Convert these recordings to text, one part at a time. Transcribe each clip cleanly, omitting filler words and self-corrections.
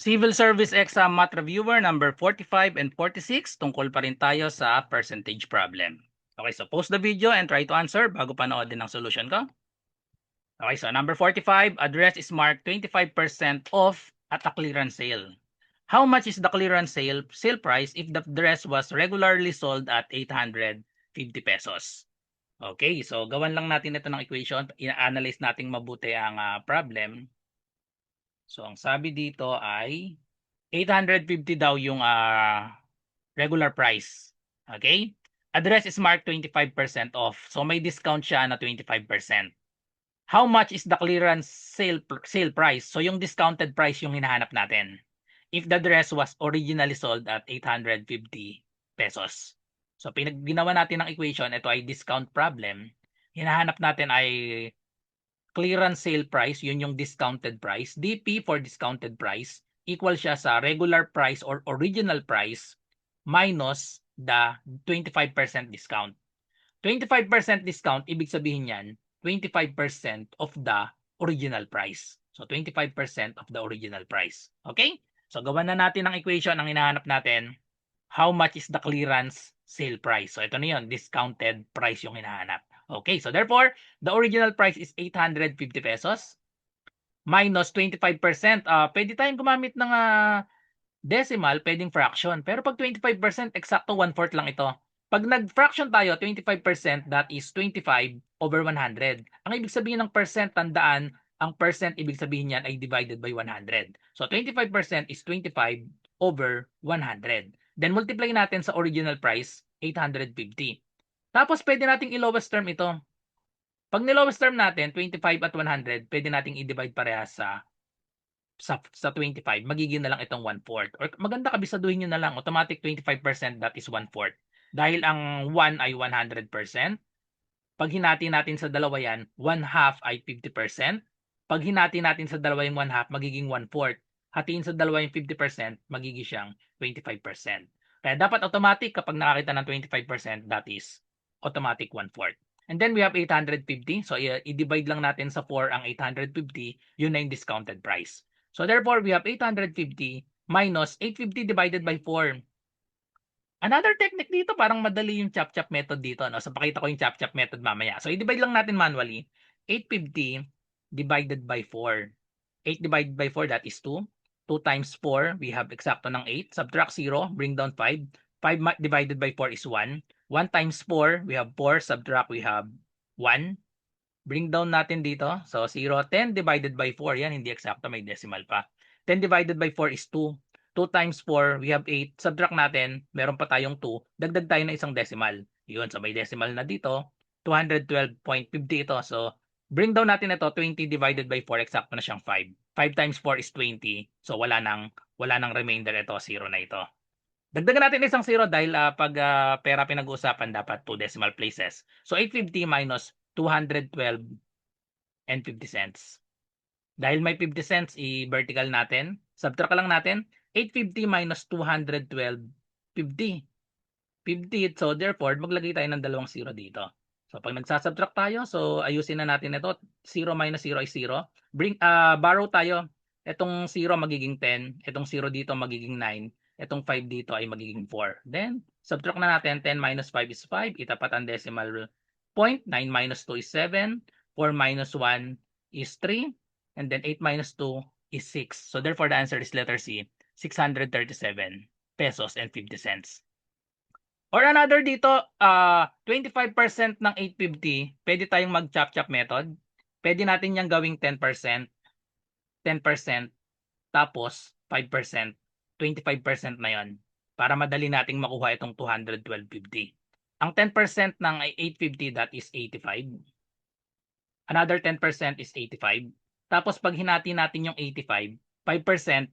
Civil Service Exam Math Reviewer number 45 and 46, tungkol pa rin tayo sa percentage problem. Okay, so pause the video and try to answer bago panoodin ang solution ko. Okay, so number 45, address is marked 25% off at a clearance sale. How much is the clearance sale price if the dress was regularly sold at 850 pesos? Okay, so gawan lang natin ito ng equation. Ina-analyze natin mabuti ang problem. So ang sabi dito ay 850 daw yung regular price. Okay? Address is marked 25% off. So may discount siya na 25%. How much is the clearance sale price? So yung discounted price yung hinahanap natin. If the dress was originally sold at 850 pesos. So ginawa natin ng equation, ito ay discount problem. Hinahanap natin ay clearance sale price, yun yung discounted price. DP for discounted price equal siya sa regular price or original price minus the 25% discount. 25% discount, ibig sabihin yan, 25% of the original price. So, 25% of the original price. Okay? So, gawan na natin ang equation. Ang hinahanap natin, how much is the clearance sale price? So, ito na yun, discounted price yung hinahanap. Okay, so therefore, the original price is 850 pesos minus 25%. Pwede tayong gumamit ng decimal, pwedeng fraction. Pero pag 25%, eksakto 1/4 lang ito. Pag nag-fraction tayo, 25%, that is 25 over 100. Ang ibig sabihin ng percent, tandaan, ang percent, ibig sabihin yan ay divided by 100. So, 25% is 25 over 100. Then, multiply natin sa original price, 850. Tapos, pwede nating i-lowest term ito. Pag ni-lowest term natin, 25 at 100, pwede nating i-divide parehas sa 25, magiging na lang itong 1/4. Or maganda kabisaduhin nyo na lang, automatic 25%, that is 1/4. Dahil ang 1 ay 100%, pag hinati natin sa dalawa yan, 1/2 ay 50%. Pag hinati natin sa dalawa yung 1/2, magiging 1/4. Hatiin sa dalawa yung 50%, magiging siyang 25%. Kaya dapat automatic kapag nakakita ng 25%, that is automatic 1/4. And then we have 850. So i-divide lang natin sa 4 ang 850, yun na yung discounted price. So therefore, we have 850 minus 850 divided by 4. Another technique dito, parang madali yung chop-chop method dito. No? So pakita ko yung chop-chop method mamaya. So i-divide lang natin manually. 850 divided by 4. 8 divided by 4, that is 2. 2 times 4, we have eksakto ng 8. Subtract 0, bring down 5. 5 divided by 4 is 1. 1 times 4, we have 4. Subtract, we have 1. Bring down natin dito. So 0, 10 divided by 4. Yan, hindi eksakto, may decimal pa. 10 divided by 4 is 2. 2 times 4, we have 8. Subtract natin, meron pa tayong 2. Dagdag tayo na isang decimal. Yun, so may decimal na dito. 212.50 ito. So bring down natin ito, 20 divided by 4, eksakto na siyang 5. 5 times 4 is 20. So wala nang remainder ito, 0 na ito. Dagdagan natin isang 0 dahil pag pera pinag-uusapan dapat 2 decimal places. So 850 minus 212 and 50 cents. Dahil may 50 cents, i-vertical natin. Subtract lang natin. 850 minus 212, 50. 50. So therefore, maglagay tayo ng dalawang 0 dito. So pag nagsasubtract tayo, so ayusin na natin ito. 0 minus 0 ay 0. Borrow tayo. Itong 0 magiging 10. Itong 0 dito magiging 9. Itong 5 dito ay magiging 4. Then, subtract na natin. 10 minus 5 is 5. Itapat ang decimal point. 9 minus 2 is 7. 4 minus 1 is 3. And then 8 minus 2 is 6. So therefore, the answer is letter C, 637 pesos and 50 cents. Or another dito, 25% ng 850, pwede tayong mag-chop-chop method. Pwede natin yang gawing 10%, 10%, tapos 5%, 25% na yon para madali nating makuha itong 212.50. Ang 10% ng 850, that is 85. Another 10% is 85. Tapos pag hinati natin yung 85, 5%,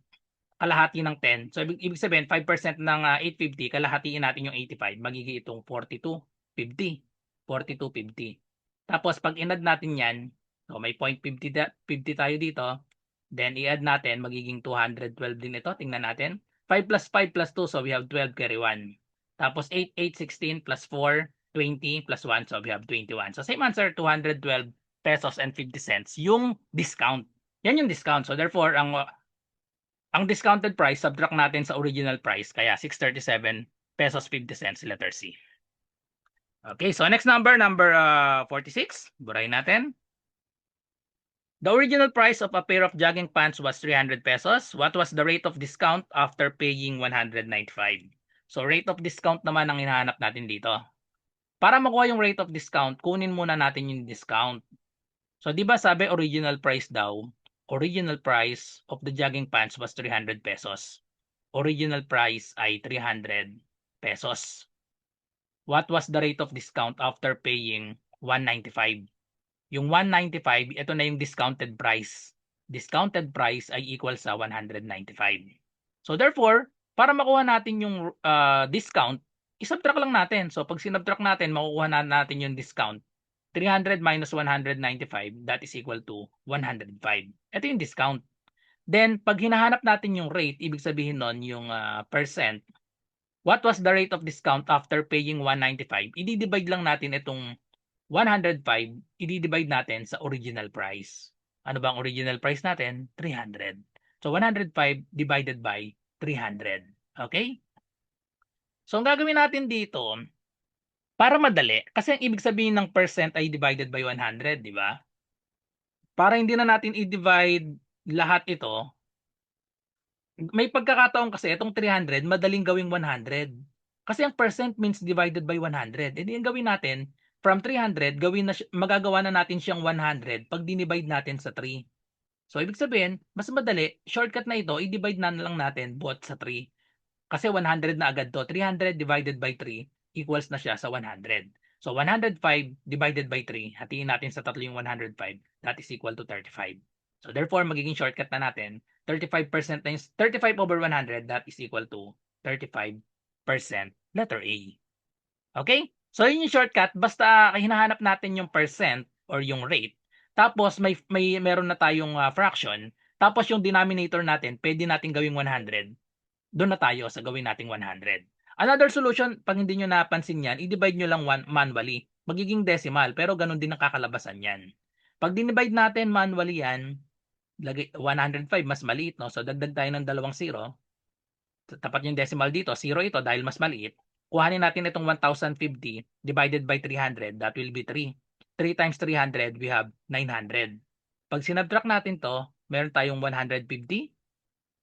kalahati ng 10. So, ibig sabihin, 5% ng 850, kalahatiin natin yung 85, magiging itong 42.50. 42.50. Tapos, pag inad natin yan, so may 0.50 tayo dito, then i-add natin, magiging 212 din ito. Tingnan natin. 5 plus 5 plus 2, so we have 12 carry 1. Tapos 8, 8, 16 plus 4, 20 plus 1, so we have 21. So, same answer, 212 pesos and 50 cents yung discount. Yan yung discount. So, therefore, ang Ang discounted price, subtract natin sa original price, kaya 637 pesos 50 cents, letter C. Okay, so next number 46. Burahin natin. The original price of a pair of jogging pants was 300 pesos. What was the rate of discount after paying 195? So rate of discount naman ang hinahanap natin dito. Para makuha yung rate of discount, kunin muna natin yung discount. So 'di ba sabi original price daw, original price of the jogging pants was 300 pesos. Original price ay 300 pesos. What was the rate of discount after paying 195? Yung 195, ito na yung discounted price. Discounted price ay equal sa 195. So therefore, para makuha natin yung discount, isubtract lang natin. So pag sinubtract natin, makukuha na natin yung discount. 300 minus 195, that is equal to 105. Ito yung discount. Then, pag hinahanap natin yung rate, ibig sabihin nun yung percent, what was the rate of discount after paying 195? I-divide lang natin itong 105, i-divide natin sa original price. Ano ba ang original price natin? 300. So 105 divided by 300. Okay? So ang gagawin natin dito, para madali, kasi ang ibig sabihin ng percent ay divided by 100, di ba? Para hindi na natin i-divide lahat ito, may pagkakataon kasi itong 300 madaling gawing 100. Kasi ang percent means divided by 100. E di ang gawin natin, from 300, magagawa na natin siyang 100 pag dinivide natin sa 3. So, ibig sabihin, mas madali, shortcut na ito, i-divide na lang natin both sa 3. Kasi 100 na agad to. 300 divided by 3 equals na siya sa 100. So, 105 divided by 3, hatiin natin sa tatlo yung 105, that is equal to 35. So, therefore, magiging shortcut na natin, 35% na yung 35 over 100, that is equal to 35%, letter A. Okay? So, yun yung shortcut. Basta hinahanap natin yung percent or yung rate. Tapos, meron na tayong fraction. Tapos, yung denominator natin, pwede natin gawing 100. Doon na tayo sa gawin nating 100. Another solution, pag hindi nyo napansin yan, i-divide nyo lang manually. Magiging decimal, pero ganun din ang kakalabasan yan. Pag dinivide natin manually yan, 105 mas maliit, no? So dagdag tayo ng 2 0. Tapat yung decimal dito, 0 ito dahil mas maliit. Kuhanin natin itong 1,050 divided by 300, that will be 3. 3 times 300, we have 900. Pag sinubtract natin to, meron tayong 150.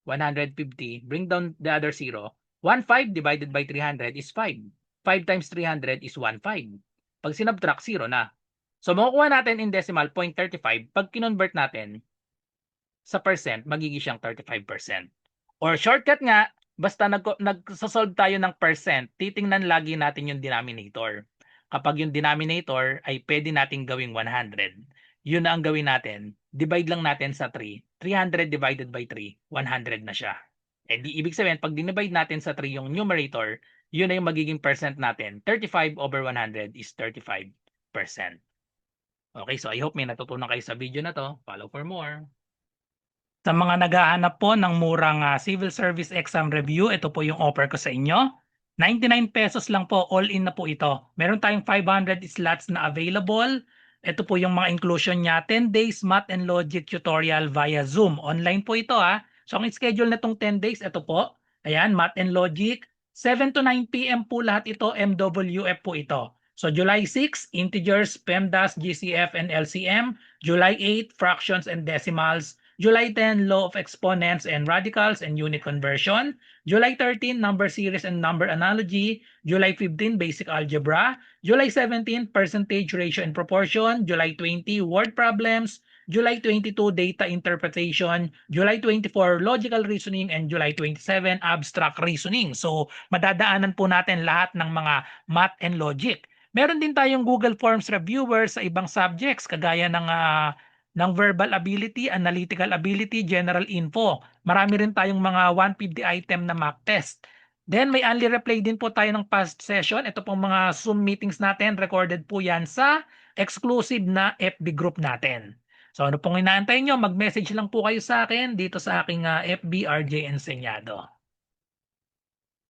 150, bring down the other 0. 15 divided by 300 is 5. 5 times 300 is 15. Pag sinubtract, 0 na. So makukuha natin in decimal 0.35. Pag kinonvert natin sa percent, magiging siyang 35%. Or shortcut nga, basta nagsasolve tayo ng percent, titingnan lagi natin yung denominator. Kapag yung denominator ay pwede nating gawing 100, yun na ang gawin natin. Divide lang natin sa 3. 300 divided by 3, 100 na siya. Eh di ibig sabihin, pag dinivide natin sa 3 yung numerator, yun na yung magiging percent natin. 35 over 100 is 35%. Okay, so I hope may natutunan kayo sa video na to. Follow for more. Sa mga naghahanap po ng murang civil service exam review, ito po yung offer ko sa inyo. 99 pesos lang po, all in na po ito. Meron tayong 500 slots na available. Ito po yung mga inclusion niya. 10 days math and logic tutorial via Zoom. Online po ito ha. So ang schedule na itong 10 days, ito po. Ayan, math and logic. 7 to 9 p.m. po lahat ito, MWF po ito. So July 6, integers, PEMDAS, GCF, and LCM. July 8, fractions and decimals. July 10, law of exponents and radicals and unit conversion. July 13, number series and number analogy. July 15, basic algebra. July 17, percentage, ratio, and proportion. July 20, word problems. July 22, data interpretation. July 24, logical reasoning. And July 27, abstract reasoning. So, madadaanan po natin lahat ng mga math and logic. Meron din tayong Google Forms reviewer sa ibang subjects, kagaya ng verbal ability, analytical ability, general info. Marami rin tayong mga 150 item na mock test. Then may only replay din po tayo ng past session. Ito pong mga Zoom meetings natin, recorded po yan sa exclusive na FB group natin. So ano pong inaantay nyo? Mag-message lang po kayo sa akin dito sa aking FB RJ Enseñado.